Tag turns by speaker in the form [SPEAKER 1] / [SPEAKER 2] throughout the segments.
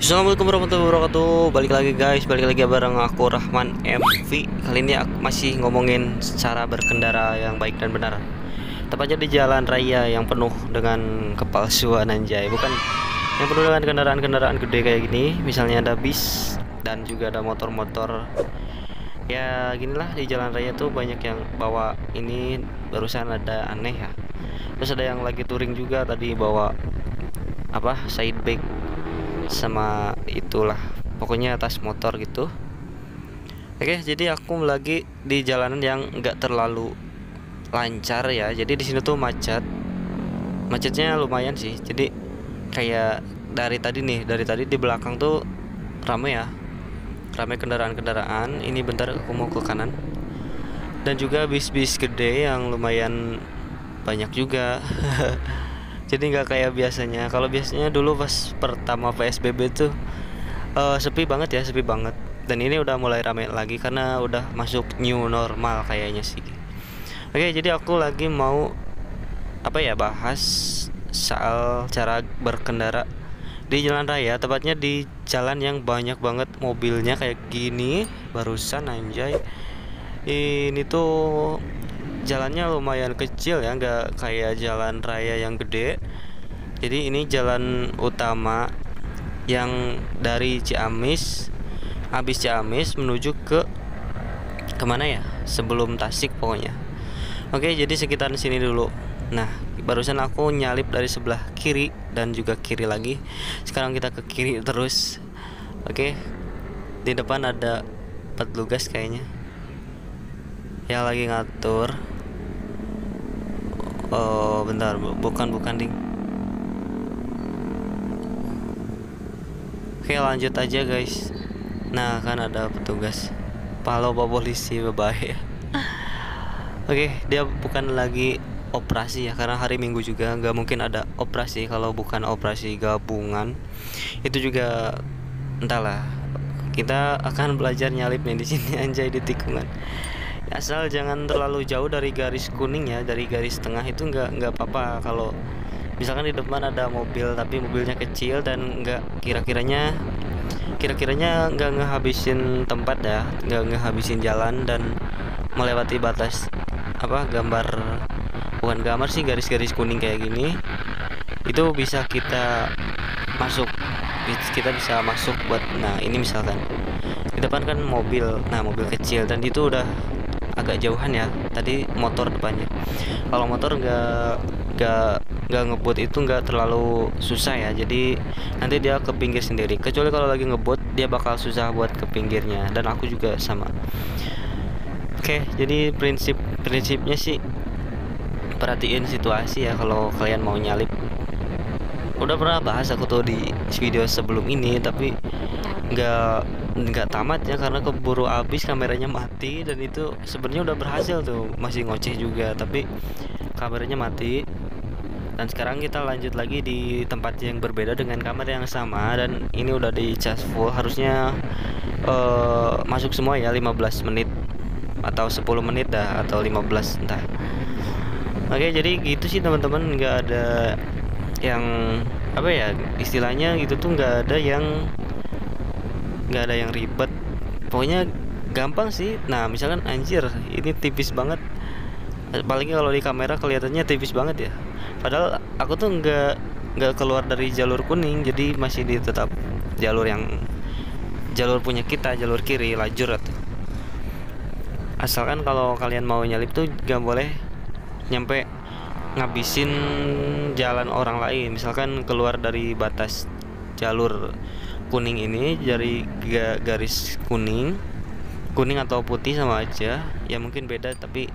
[SPEAKER 1] Assalamualaikum warahmatullahi wabarakatuh. Balik lagi guys, balik lagi bareng aku Rahman MV. Kali ini aku masih ngomongin cara berkendara yang baik dan benar. Tepatnya di jalan raya yang penuh dengan kepalsuan anjay. Bukan yang penuh dengan kendaraan-kendaraan gede kayak gini. Misalnya ada bis dan juga ada motor-motor. Ya ginilah, di jalan raya tuh banyak yang bawa ini. Barusan ada aneh ya. Terus ada yang lagi touring juga tadi bawa apa, side bag sama itulah, pokoknya tas motor gitu. Oke, jadi aku lagi di jalanan yang enggak terlalu lancar ya. Jadi di sini tuh macetnya lumayan sih. Jadi kayak dari tadi di belakang tuh rame ya, rame kendaraan-kendaraan. Ini bentar aku mau ke kanan. Dan juga bis-bis gede yang lumayan banyak juga. Jadi nggak kayak biasanya. Kalau biasanya dulu pas pertama PSBB tuh sepi banget ya, sepi banget. Dan ini udah mulai rame lagi karena udah masuk new normal kayaknya sih. Oke, jadi aku lagi mau apa ya, bahas soal cara berkendara di jalan raya, tepatnya di jalan yang banyak banget mobilnya kayak gini. Barusan anjay, ini tuh jalannya lumayan kecil ya, nggak kayak jalan raya yang gede. Jadi ini jalan utama yang dari Ciamis, habis Ciamis menuju ke kemana ya, sebelum Tasik pokoknya. Oke, jadi sekitar sini dulu. Nah, barusan aku nyalip dari sebelah kiri dan juga kiri lagi. Sekarang kita ke kiri terus. Oke, di depan ada petugas kayaknya yang lagi ngatur. Oh bentar, bukan ding. Oke, lanjut aja guys. Nah, kan ada petugas. Halo Pak Polisi, bye-bye. Oke, dia bukan lagi operasi ya, karena hari Minggu juga nggak mungkin ada operasi kalau bukan operasi gabungan. Itu juga entahlah. Kita akan belajar nyalip nih di sini anjay, di tikungan. Asal jangan terlalu jauh dari garis kuning ya, dari garis tengah itu nggak apa-apa. Kalau misalkan di depan ada mobil tapi mobilnya kecil dan kira-kiranya nggak ngehabisin tempat ya, nggak ngehabisin jalan dan melewati batas apa, bukan gambar sih, garis-garis kuning kayak gini, itu bisa kita masuk, bisa masuk buat. Nah ini misalkan di depan kan mobil, nah mobil kecil dan itu udah agak jauhan ya, tadi motor depannya. Kalau motor nggak ngebut itu nggak terlalu susah ya, jadi nanti dia ke pinggir sendiri. Kecuali kalau lagi ngebut dia bakal susah buat ke pinggirnya, dan aku juga sama. Oke, jadi prinsipnya sih perhatiin situasi ya kalau kalian mau nyalip. Udah pernah bahas aku tuh di video sebelum ini, tapi nggak tamat ya karena keburu habis, kameranya mati. Dan itu sebenarnya udah berhasil tuh, masih ngoceh juga tapi kameranya mati. Dan sekarang kita lanjut lagi di tempat yang berbeda dengan kamera yang sama, dan ini udah di cas full. Harusnya masuk semua ya, 15 menit atau 10 menit dah, atau 15 entah. Oke, jadi gitu sih teman-teman, nggak ada yang apa ya istilahnya gitu tuh, nggak ada yang ribet, pokoknya gampang sih. Nah misalkan anjir ini tipis banget, apalagi kalau di kamera kelihatannya tipis banget ya, padahal aku tuh nggak keluar dari jalur kuning, jadi masih di tetap jalur punya kita, jalur kiri, lajur atau. Asalkan kalau kalian mau nyalip tuh gak boleh nyampe ngabisin jalan orang lain. Misalkan keluar dari batas jalur kuning ini, dari garis kuning atau putih sama aja ya, mungkin beda tapi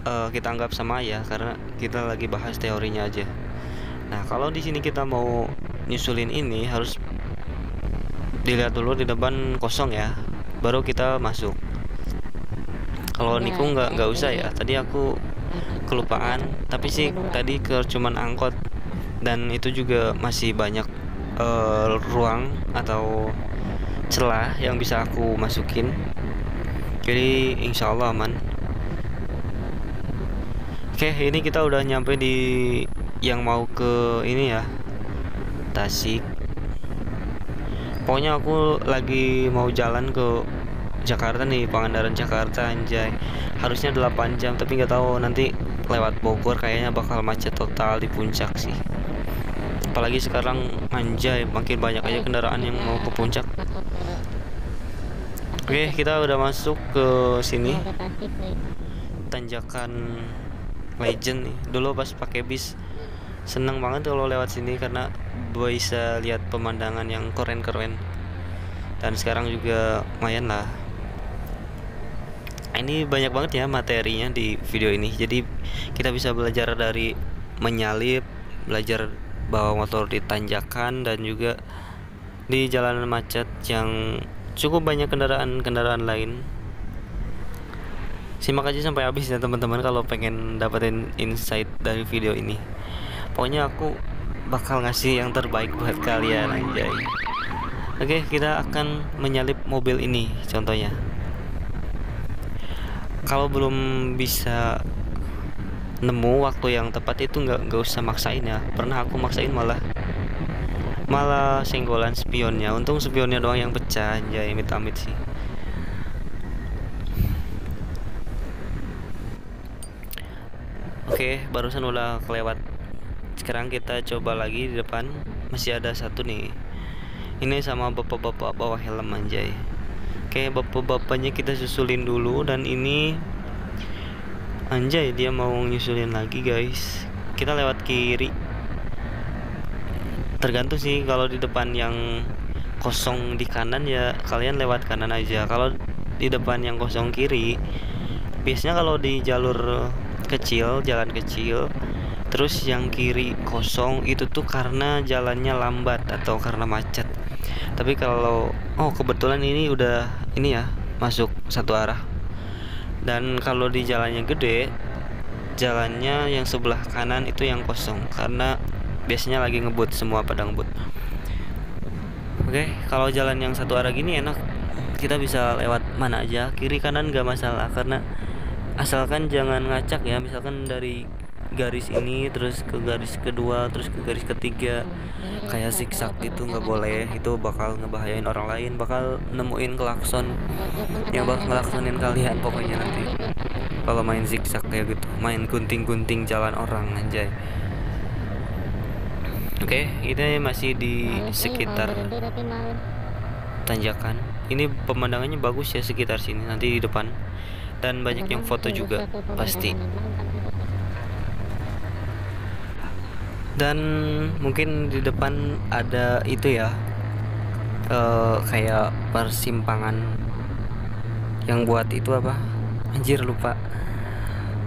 [SPEAKER 1] kita anggap sama ya karena kita lagi bahas teorinya aja. Nah kalau di sini kita mau nyusulin ini, harus dilihat dulu di depan kosong ya, baru kita masuk. Kalau nikung nggak usah ya, tadi aku kelupaan. Tapi sih tadi cuman angkot, dan itu juga masih banyak ruang atau celah yang bisa aku masukin, jadi insya Allah aman. Oke, ini kita udah nyampe di yang mau ke ini ya, Tasik. Pokoknya aku lagi mau jalan ke Jakarta nih, Pangandaran Jakarta anjay. Harusnya 8 jam tapi nggak tahu nanti lewat Bogor kayaknya bakal macet total di puncak sih. Apalagi sekarang anjay makin banyak aja kendaraan yang mau ke puncak. Oke, kita udah masuk ke sini. Tanjakan Legend nih. Dulu pas pakai bis seneng banget kalau lewat sini karena bisa lihat pemandangan yang keren-keren. Dan sekarang juga lumayan lah. Ini banyak banget ya materinya di video ini. Jadi kita bisa belajar dari menyalip, belajar bawa motor di tanjakan, dan juga di jalanan macet yang cukup banyak kendaraan lain. Simak aja sampai habis ya teman-teman kalau pengen dapetin insight dari video ini. Pokoknya aku bakal ngasih yang terbaik buat kalian anjay. Oke, kita akan menyalip mobil ini contohnya. Kalau belum bisa nemu waktu yang tepat itu nggak usah maksain ya. Pernah aku maksain malah senggolan spionnya. Untung spionnya doang yang pecah anjay, amit-amit sih. Oke, barusan udah kelewat. Sekarang kita coba lagi di depan. Masih ada satu nih. Ini sama bapak-bapak bawa helm anjay. Oke, bapak-bapaknya kita susulin dulu. Dan ini anjay, dia mau nyusulin lagi guys. Kita lewat kiri. Tergantung sih, kalau di depan yang kosong di kanan ya kalian lewat kanan aja. Kalau di depan yang kosong kiri, biasanya kalau di jalur kecil, jalan kecil, terus yang kiri kosong, itu tuh karena jalannya lambat atau karena macet. Tapi kalau kebetulan ini udah ini ya, masuk satu arah. Dan kalau di jalannya gede, jalannya yang sebelah kanan itu yang kosong karena biasanya lagi ngebut, semua pada ngebut. Oke, kalau jalan yang satu arah gini enak, kita bisa lewat mana aja, kiri kanan gak masalah, karena asalkan jangan ngacak ya. Misalkan dari garis ini terus ke garis kedua, terus ke garis ketiga, kayak zigzag gitu nggak boleh. Itu bakal ngebahayain orang lain, bakal nemuin klakson yang bakal ngelaksonin kalian pokoknya nanti kalau main zigzag kayak gitu, main gunting-gunting jalan orang anjay. Oke, ini masih di sekitar tanjakan. Ini pemandangannya bagus ya sekitar sini, nanti di depan. Dan banyak yang foto juga pasti. Dan mungkin di depan ada itu ya, kayak persimpangan yang buat itu apa, anjir lupa.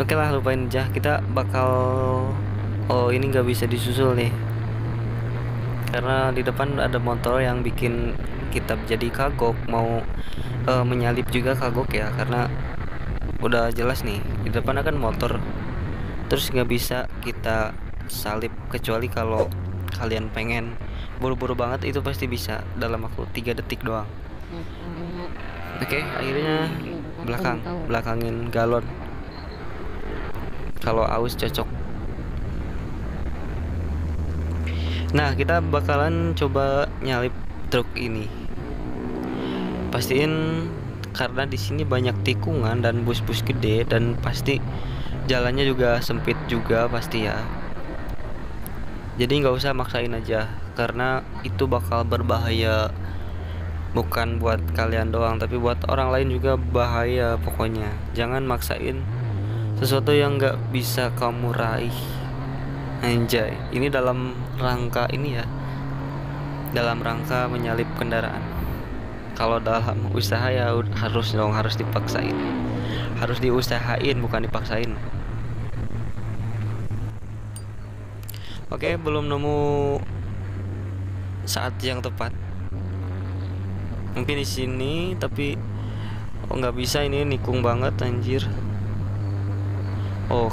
[SPEAKER 1] Oke lah, lupain aja. Kita bakal ini nggak bisa disusul nih karena di depan ada motor yang bikin kita jadi kagok. Mau menyalip juga kagok ya, karena udah jelas nih di depan akan motor, terus nggak bisa kita salip. Kecuali kalau kalian pengen buru-buru banget, itu pasti bisa dalam waktu 3 detik doang. Oke, akhirnya belakangin galon. Kalau aus cocok. Nah, kita bakalan coba nyalip truk ini. Pastiin, karena di sini banyak tikungan dan bus-bus gede, dan pasti jalannya juga sempit juga pasti ya. Jadi nggak usah maksain aja, karena itu bakal berbahaya. Bukan buat kalian doang, tapi buat orang lain juga bahaya. Pokoknya jangan maksain sesuatu yang nggak bisa kamu raih anjay. Ini dalam rangka ini ya, dalam rangka menyalip kendaraan. Kalau dalam usaha ya harus dipaksain, harus diusahain bukan dipaksain. Oke, belum nemu saat yang tepat. Mungkin di sini, tapi nggak bisa, ini nikung banget anjir.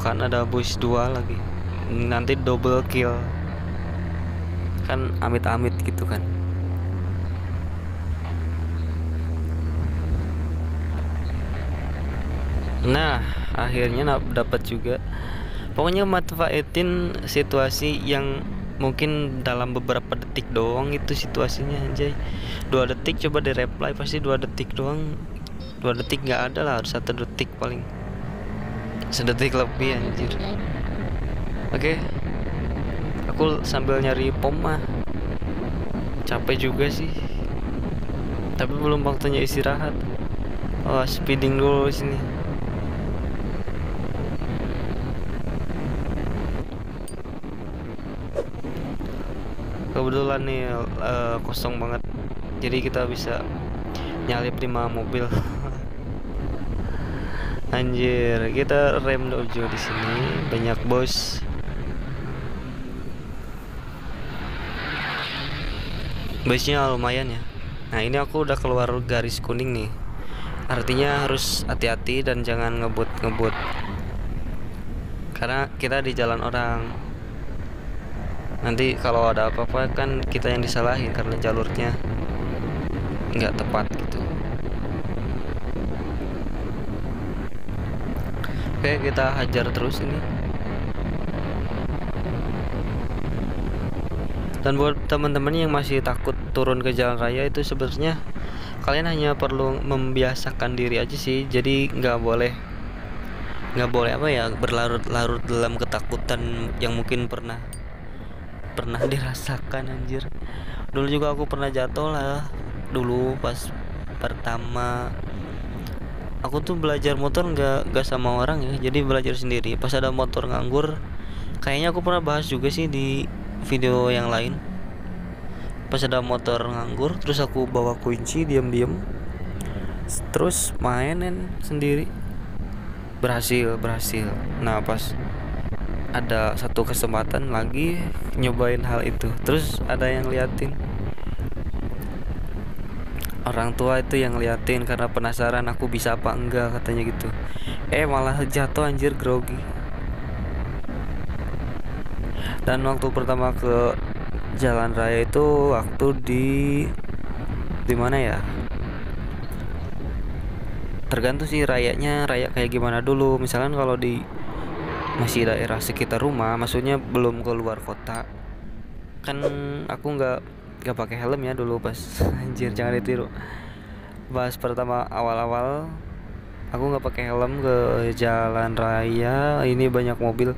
[SPEAKER 1] Kan ada bus 2 lagi. Nanti double kill. Kan amit-amit gitu kan. Nah, akhirnya dapat juga. Pokoknya manfaatin situasi yang mungkin dalam beberapa detik doang itu situasinya anjay. 2 detik, coba di reply pasti 2 detik doang. 2 detik nggak ada lah, harus 1 detik paling, sedetik lebih anjir. Oke, aku sambil nyari pom mah, capek juga sih, tapi belum waktunya istirahat. Oh, speeding dulu sini. Kebetulan nih kosong banget, jadi kita bisa nyalip 5 mobil. Anjir, kita rem dojo di sini banyak bos. Bosnya lumayan ya. Nah, ini aku udah keluar garis kuning nih. Artinya harus hati-hati dan jangan ngebut, karena kita di jalan orang. Nanti kalau ada apa-apa kan kita yang disalahin karena jalurnya nggak tepat gitu. Oke, kita hajar terus ini. Dan buat teman-teman yang masih takut turun ke jalan raya, itu sebenarnya kalian hanya perlu membiasakan diri aja sih. Jadi nggak boleh apa ya, berlarut-larut dalam ketakutan yang mungkin pernah dirasakan anjir. Dulu juga aku pernah jatuh lah. Dulu pas pertama aku tuh belajar motor nggak sama orang ya, jadi belajar sendiri. Pas ada motor nganggur, kayaknya aku pernah bahas juga sih di video yang lain. Pas ada motor nganggur, terus aku bawa kunci diam-diam, terus mainin sendiri, berhasil. Nah, pas ada satu kesempatan lagi nyobain hal itu, terus ada yang liatin, orang tua itu yang liatin karena penasaran aku bisa apa enggak katanya gitu. Malah jatuh anjir, grogi. Dan waktu pertama ke jalan raya itu waktu di mana ya, tergantung sih raya kayak gimana dulu. Misalkan kalau di masih daerah sekitar rumah, maksudnya belum keluar kota, kan aku nggak pakai helm ya dulu pas anjir, jangan ditiru. Pas pertama awal aku nggak pakai helm ke jalan raya, ini banyak mobil.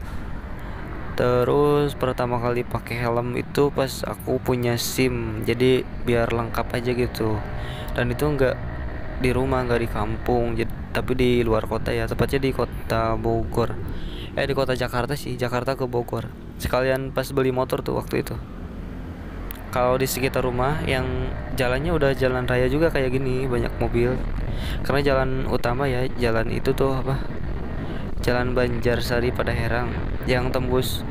[SPEAKER 1] Terus pertama kali pakai helm itu pas aku punya SIM, jadi biar lengkap aja gitu. Dan itu nggak di rumah, nggak di kampung, tapi di luar kota ya, tepatnya di kota Bogor. Di kota Jakarta sih, Jakarta ke Bogor. Sekalian pas beli motor tuh waktu itu. Kalau di sekitar rumah yang jalannya udah jalan raya juga kayak gini, banyak mobil. Karena jalan utama ya, jalan itu tuh apa? Jalan Banjarsari Padaherang yang tembus.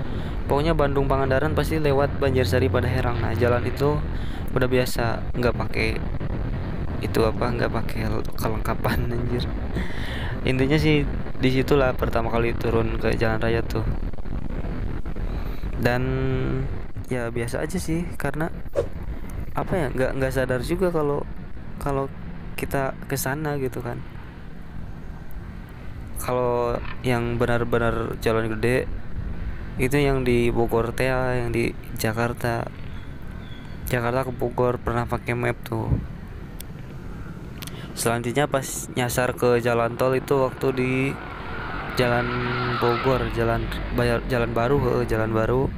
[SPEAKER 1] Pokoknya Bandung Pangandaran pasti lewat Banjarsari Padaherang. Nah, jalan itu udah biasa, nggak pakai nggak pakai kelengkapan anjir. Intinya sih disitulah pertama kali turun ke jalan raya tuh. Dan ya biasa aja sih, karena apa ya, nggak sadar juga kalau kita kesana gitu kan. Kalau yang benar-benar jalan gede itu yang di Bogor teh, yang di Jakarta ke Bogor pernah pakai map tuh. Selanjutnya pas nyasar ke jalan tol itu waktu di jalan Bogor, jalan baru,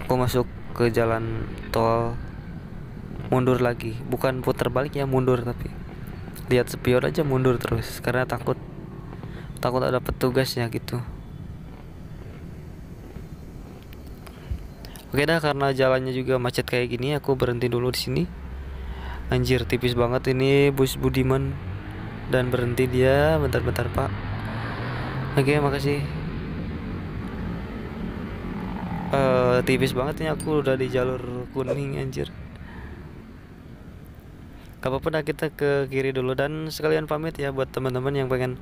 [SPEAKER 1] aku masuk ke jalan tol, mundur lagi, bukan putar balik ya, mundur, tapi lihat spion aja mundur terus karena takut ada petugasnya gitu. Oke dah, karena jalannya juga macet kayak gini, aku berhenti dulu di sini. Anjir, tipis banget ini bus Budiman, dan berhenti dia. Bentar Pak. Oke, makasih. Tipis banget nih, aku udah di jalur kuning anjir. Gak apa-apa dah, kita ke kiri dulu. Dan sekalian pamit ya buat teman-teman yang pengen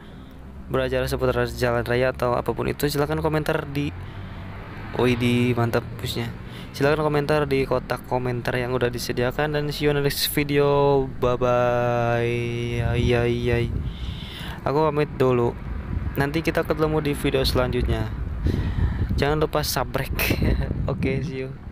[SPEAKER 1] belajar seputar jalan raya atau apapun itu, silahkan komentar di mantap busnya. Silahkan komentar di kotak komentar yang udah disediakan, dan see you on the next video. Bye bye. Aku pamit dulu. Nanti kita ketemu di video selanjutnya. Jangan lupa subrek. Oke, see you.